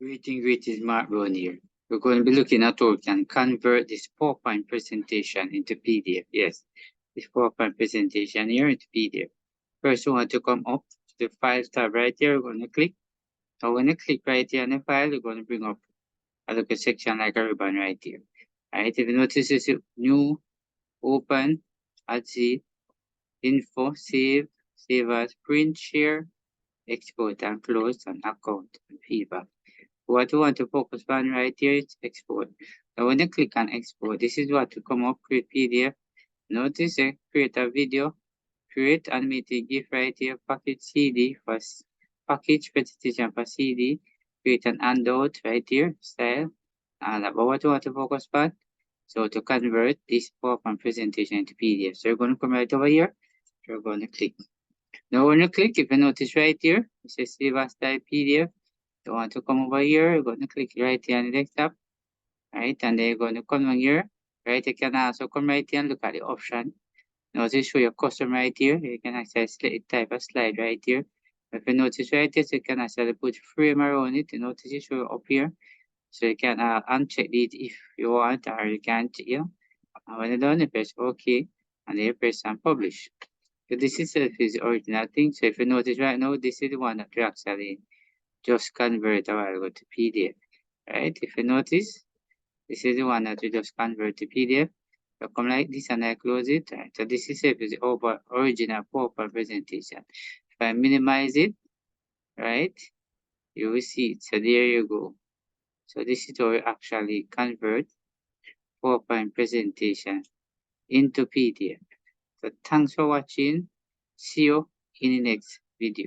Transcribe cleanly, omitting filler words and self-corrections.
Greetings, Mark Brown here. We're going to be looking at how we can convert this PowerPoint presentation into PDF. Yes, this PowerPoint presentation here into PDF. First, we want to come up to the File tab right here. We're going to click. Now, when you click right here on the file, we're going to bring up a little section like a ribbon right here. All right, if you notice, it's new, open, add see, info, save as, print, share, export, and close, and account, and feedback. What we want to focus on right here is export. Now when you click on export, this is what to come up, create PDF. Notice create a video, create animated GIF right here, package CD for package presentation for CD, create an handout right here, style, and about what we want to focus on. So to convert this PowerPoint presentation into PDF. So you're going to come right over here, you're going to click. Now when you click, if you notice right here, it says save as style PDF. You want to come over here, you're going to click right here on the desktop, right? And then you're going to come on here, right? You can also come right here and look at the option. Now to show your custom right here, you can actually type a slide right here. If you notice right here, so you can actually put frame around it. You notice it show up here. So you can uncheck it if you want, or you can't, you know. And when you're done, you press OK, and then you press and publish. So this is the original thing. So if you notice right now, this is the one that you actually just convert a while ago to PDF, right? If you notice, this is the one that we just convert to PDF. So come like this and I close it, right? So this is the original PowerPoint presentation. If I minimize it, right, you will see it. So there you go. So this is how we actually convert PowerPoint presentation into PDF. So thanks for watching. See you in the next video.